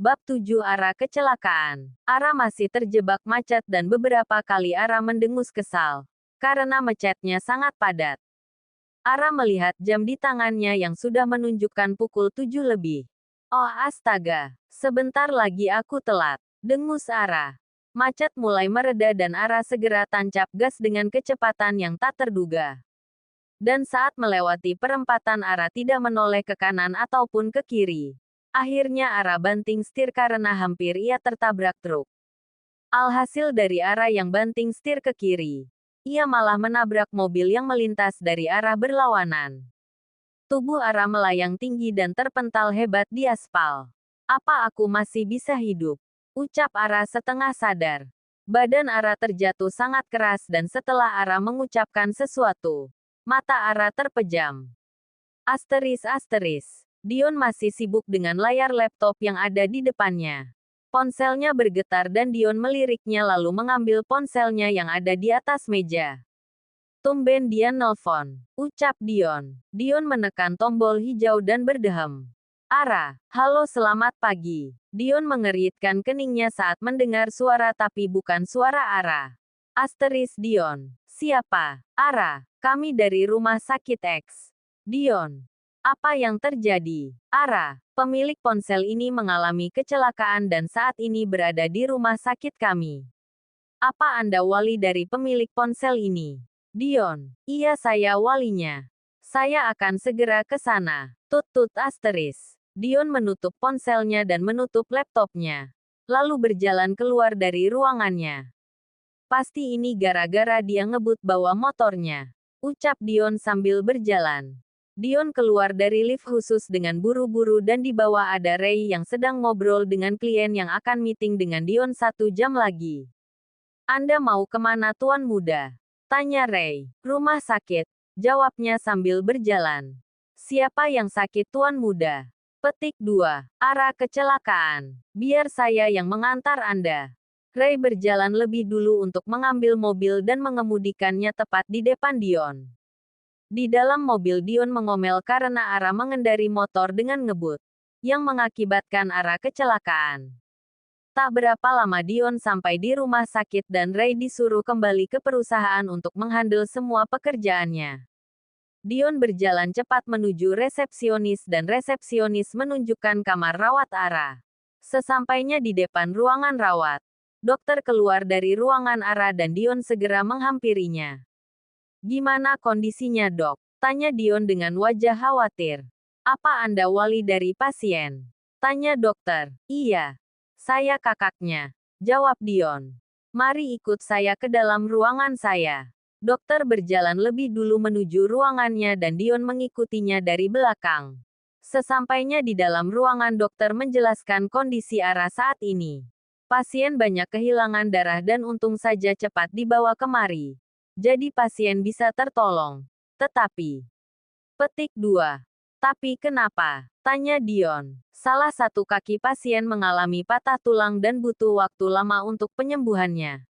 Bab 7 Ara kecelakaan. Ara masih terjebak macet dan beberapa kali Ara mendengus kesal. Karena macetnya sangat padat. Ara melihat jam di tangannya yang sudah menunjukkan pukul 7 lebih. Oh astaga, sebentar lagi aku telat. Dengus Ara. Macet mulai mereda dan Ara segera tancap gas dengan kecepatan yang tak terduga. Dan saat melewati perempatan Ara tidak menoleh ke kanan ataupun ke kiri. Akhirnya Ara banting setir karena hampir ia tertabrak truk. Alhasil dari Ara yang banting setir ke kiri, ia malah menabrak mobil yang melintas dari arah berlawanan. Tubuh Ara melayang tinggi dan terpental hebat di aspal. Apa aku masih bisa hidup? Ucap Ara setengah sadar. Badan Ara terjatuh sangat keras dan setelah Ara mengucapkan sesuatu, mata Ara terpejam. Asteris. Dion masih sibuk dengan layar laptop yang ada di depannya. Ponselnya bergetar dan Dion meliriknya lalu mengambil ponselnya yang ada di atas meja. Tumben dia nelpon, ucap Dion. Dion menekan tombol hijau dan berdehem. Ara, halo selamat pagi. Dion mengeritkan keningnya saat mendengar suara tapi bukan suara Ara. Dion. Siapa? Ara, kami dari rumah sakit X. Dion. Apa yang terjadi? Ara, pemilik ponsel ini mengalami kecelakaan dan saat ini berada di rumah sakit kami. Apa Anda wali dari pemilik ponsel ini? Dion, iya saya walinya. Saya akan segera ke sana. Tut asteris. Dion menutup ponselnya dan menutup laptopnya. Lalu berjalan keluar dari ruangannya. Pasti ini gara-gara dia ngebut bawa motornya. Ucap Dion sambil berjalan. Dion keluar dari lift khusus dengan buru-buru dan di bawah ada Ray yang sedang ngobrol dengan klien yang akan meeting dengan Dion 1 jam lagi. Anda mau kemana tuan muda? Tanya Ray. Rumah sakit. Jawabnya sambil berjalan. Siapa yang sakit tuan muda? Petik 2. Ara kecelakaan. Biar saya yang mengantar Anda. Ray berjalan lebih dulu untuk mengambil mobil dan mengemudikannya tepat di depan Dion. Di dalam mobil Dion mengomel karena Ara mengendari motor dengan ngebut, yang mengakibatkan Ara kecelakaan. Tak berapa lama Dion sampai di rumah sakit dan Ray disuruh kembali ke perusahaan untuk menghandle semua pekerjaannya. Dion berjalan cepat menuju resepsionis dan resepsionis menunjukkan kamar rawat Ara. Sesampainya di depan ruangan rawat, dokter keluar dari ruangan Ara dan Dion segera menghampirinya. Gimana kondisinya dok? Tanya Dion dengan wajah khawatir. Apa Anda wali dari pasien? Tanya dokter. Iya. Saya kakaknya. Jawab Dion. Mari ikut saya ke dalam ruangan saya. Dokter berjalan lebih dulu menuju ruangannya dan Dion mengikutinya dari belakang. Sesampainya di dalam ruangan dokter menjelaskan kondisi Ara saat ini. Pasien banyak kehilangan darah dan untung saja cepat dibawa kemari. Jadi pasien bisa tertolong. Tetapi. Petik 2. Tapi kenapa? Tanya Dion. Salah satu kaki pasien mengalami patah tulang dan butuh waktu lama untuk penyembuhannya.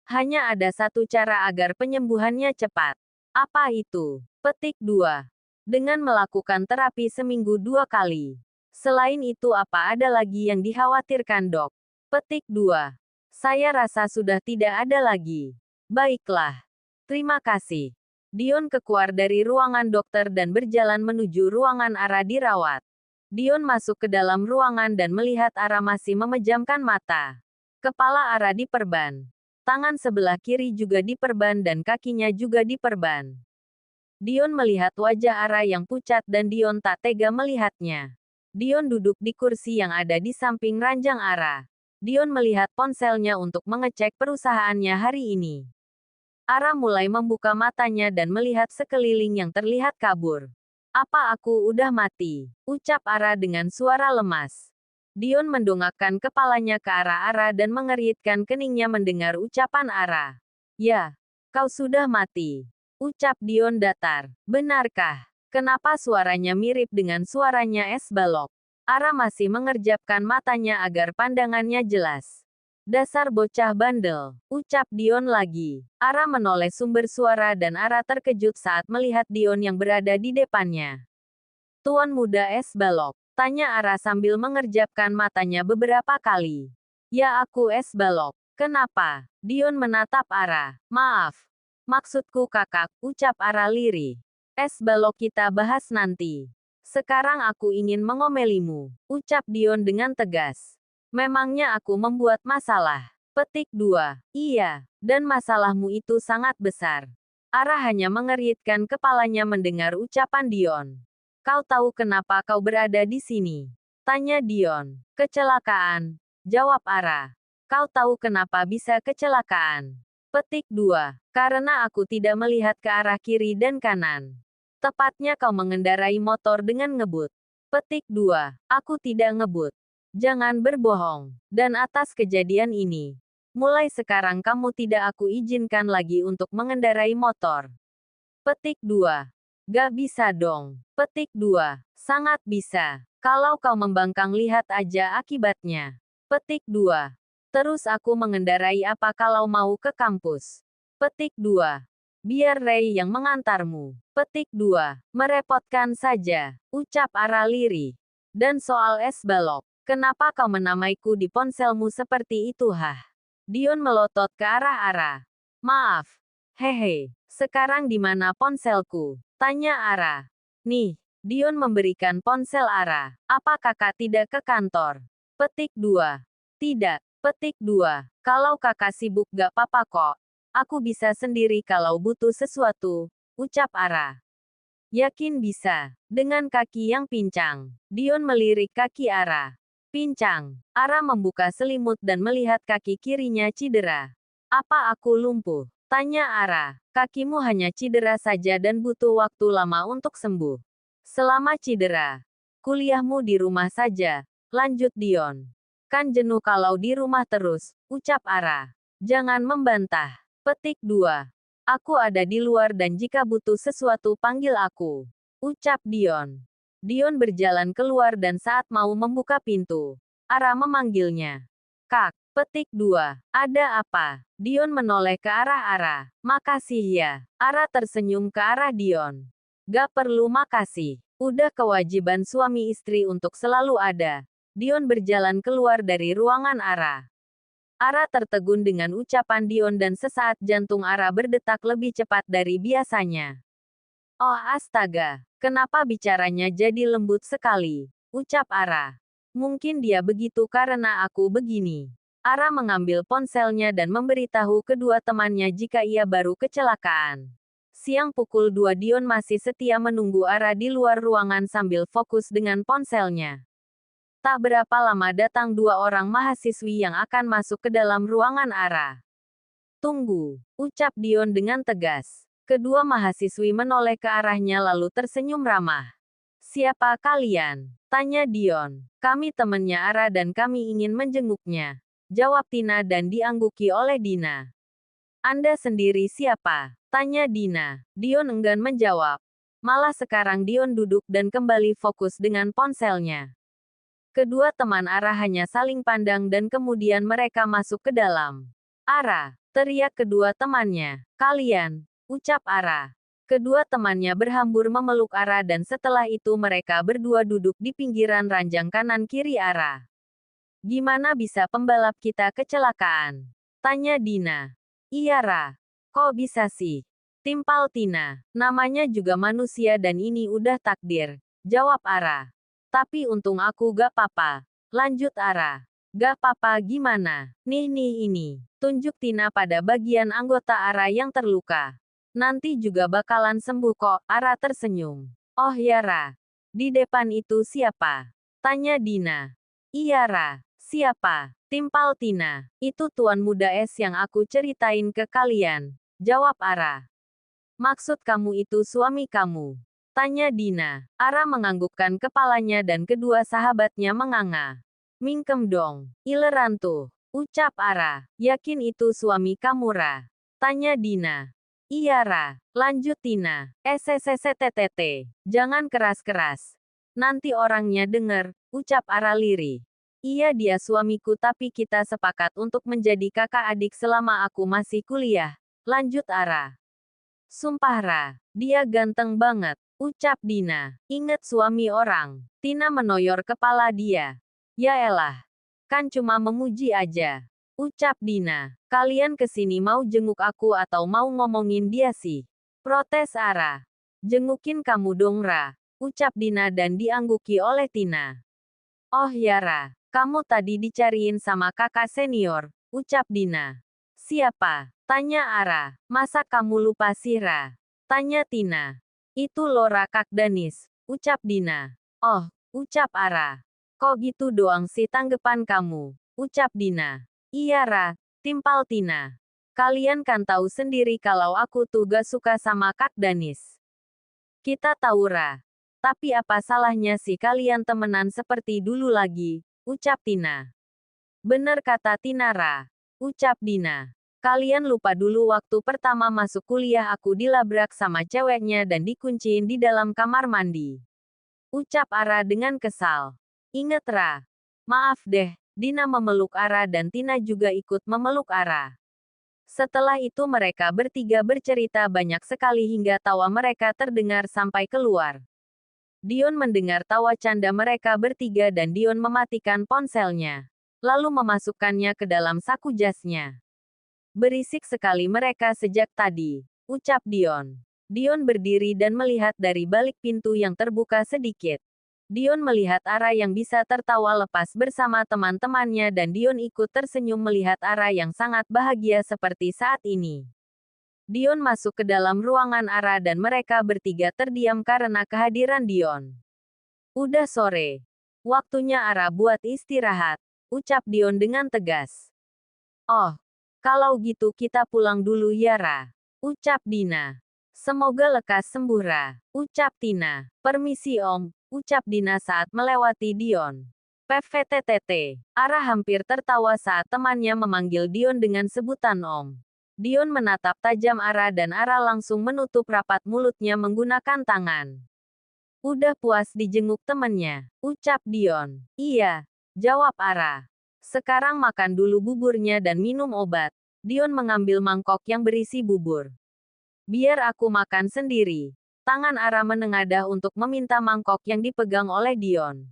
Hanya ada satu cara agar penyembuhannya cepat. Apa itu? Petik 2. Dengan melakukan terapi seminggu 2 kali. Selain itu apa ada lagi yang dikhawatirkan dok? Petik 2. Saya rasa sudah tidak ada lagi. Baiklah. Terima kasih. Dion keluar dari ruangan dokter dan berjalan menuju ruangan Ara dirawat. Dion masuk ke dalam ruangan dan melihat Ara masih memejamkan mata. Kepala Ara diperban. Tangan sebelah kiri juga diperban dan kakinya juga diperban. Dion melihat wajah Ara yang pucat dan Dion tak tega melihatnya. Dion duduk di kursi yang ada di samping ranjang Ara. Dion melihat ponselnya untuk mengecek perusahaannya hari ini. Ara mulai membuka matanya dan melihat sekeliling yang terlihat kabur. Apa aku udah mati? Ucap Ara dengan suara lemas. Dion mendongakkan kepalanya ke arah Ara dan mengeritkan keningnya mendengar ucapan Ara. Ya, kau sudah mati. Ucap Dion datar. Benarkah? Kenapa suaranya mirip dengan suaranya es balok? Ara masih mengerjapkan matanya agar pandangannya jelas. Dasar bocah bandel, ucap Dion lagi. Ara menoleh sumber suara dan Ara terkejut saat melihat Dion yang berada di depannya. Tuan muda es balok. Tanya Ara sambil mengerjapkan matanya beberapa kali. Ya aku es balok. Kenapa? Dion menatap Ara. Maaf. Maksudku kakak, ucap Ara lirih. Es balok kita bahas nanti. Sekarang aku ingin mengomelimu, ucap Dion dengan tegas. Memangnya aku membuat masalah? Petik 2. Iya, dan masalahmu itu sangat besar. Ara hanya mengeritkan kepalanya mendengar ucapan Dion. Kau tahu kenapa kau berada di sini? Tanya Dion. Kecelakaan, jawab Ara. Kau tahu kenapa bisa kecelakaan? Petik 2. Karena aku tidak melihat ke arah kiri dan kanan. Tepatnya kau mengendarai motor dengan ngebut. Petik 2. Aku tidak ngebut. Jangan berbohong. Dan atas kejadian ini, mulai sekarang kamu tidak aku izinkan lagi untuk mengendarai motor. Petik 2. Gak bisa dong. Petik 2. Sangat bisa. Kalau kau membangkang lihat aja akibatnya. Petik 2. Terus aku mengendarai apa kalau mau ke kampus? Petik 2. Biar Ray yang mengantarmu. Petik 2. Merepotkan saja, ucap Ara lirih. Dan soal es balok, kenapa kau menamaiku di ponselmu seperti itu hah? Dion melotot ke arah Ara. Maaf. Hehe, sekarang di mana ponselku? Tanya Ara. Nih, Dion memberikan ponsel Ara. Apa kakak tidak ke kantor? Petik 2. Tidak. Petik 2. Kalau kakak sibuk gak apa-apa kok. Aku bisa sendiri kalau butuh sesuatu, ucap Ara. Yakin bisa. Dengan kaki yang pincang, Dion melirik kaki Ara. Pincang. Ara membuka selimut dan melihat kaki kirinya cedera. Apa aku lumpuh? Tanya Ara. Kakimu hanya cedera saja dan butuh waktu lama untuk sembuh. Selama cedera, kuliahmu di rumah saja, lanjut Dion. Kan jenuh kalau di rumah terus, ucap Ara. Jangan membantah. Petik 2. Aku ada di luar dan jika butuh sesuatu panggil aku, ucap Dion. Dion berjalan keluar dan saat mau membuka pintu, Ara memanggilnya. Kak, petik 2. Ada apa? Dion menoleh ke arah Ara. Makasih ya. Ara tersenyum ke arah Dion. Gak perlu makasih. Udah kewajiban suami istri untuk selalu ada. Dion berjalan keluar dari ruangan Ara. Ara tertegun dengan ucapan Dion dan sesaat jantung Ara berdetak lebih cepat dari biasanya. Oh astaga, kenapa bicaranya jadi lembut sekali? Ucap Ara. Mungkin dia begitu karena aku begini. Ara mengambil ponselnya dan memberitahu kedua temannya jika ia baru kecelakaan. Siang pukul 2 Dion masih setia menunggu Ara di luar ruangan sambil fokus dengan ponselnya. Tak berapa lama datang dua orang mahasiswi yang akan masuk ke dalam ruangan Ara. Tunggu, ucap Dion dengan tegas. Kedua mahasiswi menoleh ke arahnya lalu tersenyum ramah. Siapa kalian? Tanya Dion. Kami temannya Ara dan kami ingin menjenguknya. Jawab Tina dan diangguki oleh Dina. Anda sendiri siapa? Tanya Dina. Dion enggan menjawab. Malah sekarang Dion duduk dan kembali fokus dengan ponselnya. Kedua teman Ara hanya saling pandang dan kemudian mereka masuk ke dalam. Ara, teriak kedua temannya. Kalian, ucap Ara. Kedua temannya berhambur memeluk Ara dan setelah itu mereka berdua duduk di pinggiran ranjang kanan kiri Ara. Gimana bisa pembalap kita kecelakaan? Tanya Dina. Iya Ra. Kok bisa sih? Timpal Tina. Namanya juga manusia dan ini udah takdir. Jawab Ara. Tapi untung aku gak papa. Lanjut Ara. Gak papa gimana? Nih ini. Tunjuk Tina pada bagian anggota Ara yang terluka. Nanti juga bakalan sembuh kok. Ara tersenyum. Oh ya Ra. Di depan itu siapa? Tanya Dina. Iya Ra. Siapa? Timpal Tina. Itu tuan muda es yang aku ceritain ke kalian. Jawab Ara. Maksud kamu itu suami kamu? Tanya Dina. Ara menganggukkan kepalanya dan kedua sahabatnya menganga. Mingkem dong. Ileran tuh. Ucap Ara. Yakin itu suami kamu Ra? Tanya Dina. Iya Ra. Lanjut Tina. SSSTTT. Jangan keras-keras. Nanti orangnya denger. Ucap Ara lirih. Iya dia suamiku tapi kita sepakat untuk menjadi kakak adik selama aku masih kuliah. Lanjut Ara. Sumpah Ra. Dia ganteng banget. Ucap Dina. Ingat suami orang. Tina menoyor kepala dia. Ya elah. Kan cuma memuji aja. Ucap Dina. Kalian kesini mau jenguk aku atau mau ngomongin dia sih? Protes Ara. Jengukin kamu dong Ra. Ucap Dina dan diangguki oleh Tina. Oh ya Ra. Kamu tadi dicariin sama kakak senior. Ucap Dina. Siapa? Tanya Ara. Masa kamu lupa sih Ra? Tanya Tina. Itu Lora Kak Danis. Ucap Dina. Oh, ucap Ara. Kok gitu doang sih tanggapan kamu? Ucap Dina. Iya Ra, timpal Tina. Kalian kan tahu sendiri kalau aku tuh gak suka sama Kak Danis. Kita tahu Ra. Tapi apa salahnya sih kalian temenan seperti dulu lagi? Ucap Tina. Bener kata Tina Ra. Ucap Dina. Kalian lupa dulu waktu pertama masuk kuliah aku dilabrak sama ceweknya dan dikunciin di dalam kamar mandi. Ucap Ara dengan kesal. Ingat Ra. Maaf deh, Dina memeluk Ara dan Tina juga ikut memeluk Ara. Setelah itu mereka bertiga bercerita banyak sekali hingga tawa mereka terdengar sampai keluar. Dion mendengar tawa canda mereka bertiga dan Dion mematikan ponselnya. Lalu memasukkannya ke dalam saku jasnya. Berisik sekali mereka sejak tadi, ucap Dion. Dion berdiri dan melihat dari balik pintu yang terbuka sedikit. Dion melihat Ara yang bisa tertawa lepas bersama teman-temannya dan Dion ikut tersenyum melihat Ara yang sangat bahagia seperti saat ini. Dion masuk ke dalam ruangan Ara dan mereka bertiga terdiam karena kehadiran Dion. Udah sore. Waktunya Ara buat istirahat, ucap Dion dengan tegas. Oh, kalau gitu kita pulang dulu ya Ra. Ucap Dina. Semoga lekas sembuh Ra. Ucap Tina. Permisi Om. Ucap Dina saat melewati Dion. PVTTT. Ara hampir tertawa saat temannya memanggil Dion dengan sebutan Om. Dion menatap tajam Ara dan Ara langsung menutup rapat mulutnya menggunakan tangan. Udah puas dijenguk temannya. Ucap Dion. Iya. Jawab Ara. Sekarang makan dulu buburnya dan minum obat. Dion mengambil mangkok yang berisi bubur. Biar aku makan sendiri. Tangan Ara menengadah untuk meminta mangkok yang dipegang oleh Dion.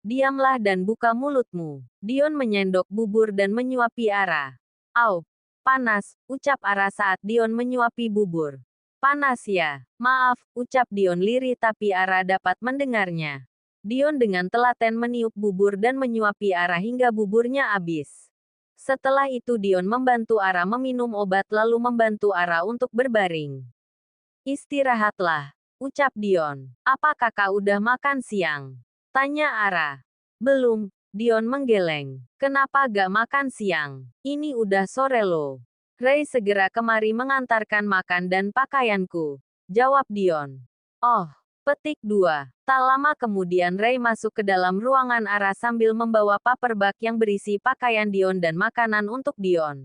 Diamlah dan buka mulutmu. Dion menyendok bubur dan menyuapi Ara. Au, panas, ucap Ara saat Dion menyuapi bubur. Panas ya, maaf, ucap Dion lirih tapi Ara dapat mendengarnya. Dion dengan telaten meniup bubur dan menyuapi Ara hingga buburnya habis. Setelah itu Dion membantu Ara meminum obat lalu membantu Ara untuk berbaring. Istirahatlah, ucap Dion. Apa kakak udah makan siang? Tanya Ara. Belum, Dion menggeleng. Kenapa gak makan siang? Ini udah sore loh. Ray segera kemari mengantarkan makan dan pakaianku. Jawab Dion. Oh. Petik 2. Tak lama kemudian Ray masuk ke dalam ruangan Ara sambil membawa paperback yang berisi pakaian Dion dan makanan untuk Dion.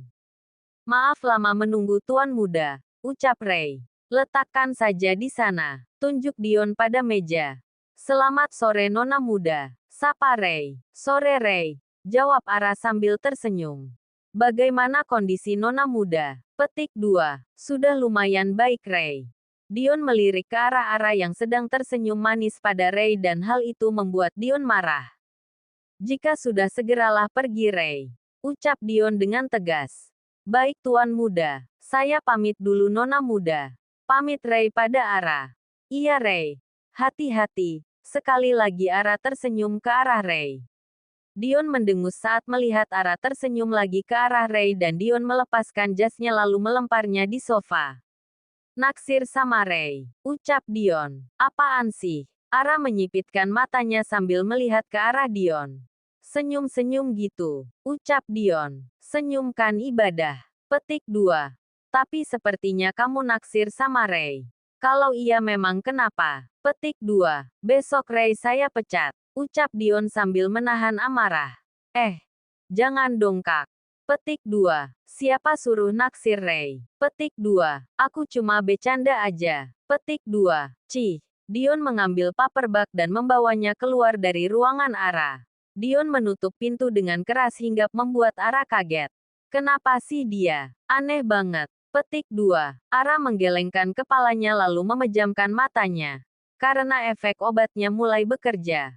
Maaf lama menunggu Tuan Muda, ucap Ray. Letakkan saja di sana, tunjuk Dion pada meja. Selamat sore Nona Muda, sapa Ray. Sore Ray, jawab Ara sambil tersenyum. Bagaimana kondisi Nona Muda? Petik 2. Sudah lumayan baik Ray. Dion melirik ke arah Ara yang sedang tersenyum manis pada Ray dan hal itu membuat Dion marah. Jika sudah segeralah pergi Ray. Ucap Dion dengan tegas. Baik Tuan Muda, saya pamit dulu Nona Muda. Pamit Ray pada Ara. Iya Ray. Hati-hati. Sekali lagi Ara tersenyum ke arah Ray. Dion mendengus saat melihat Ara tersenyum lagi ke arah Ray dan Dion melepaskan jasnya lalu melemparnya di sofa. Naksir sama Ray, ucap Dion. Apaan sih? Ara menyipitkan matanya sambil melihat ke arah Dion. Senyum-senyum gitu, ucap Dion. Senyum kan ibadah. Petik 2. Tapi sepertinya kamu naksir sama Ray. Kalau iya memang kenapa? Petik 2. Besok Ray saya pecat, ucap Dion sambil menahan amarah. Jangan dong Kak. Petik 2. Siapa suruh naksir Ray? Petik 2. Aku cuma bercanda aja. Petik 2. Cih. Dion mengambil paperback dan membawanya keluar dari ruangan Ara. Dion menutup pintu dengan keras hingga membuat Ara kaget. Kenapa sih dia? Aneh banget. Petik 2. Ara menggelengkan kepalanya lalu memejamkan matanya. karena efek obatnya mulai bekerja.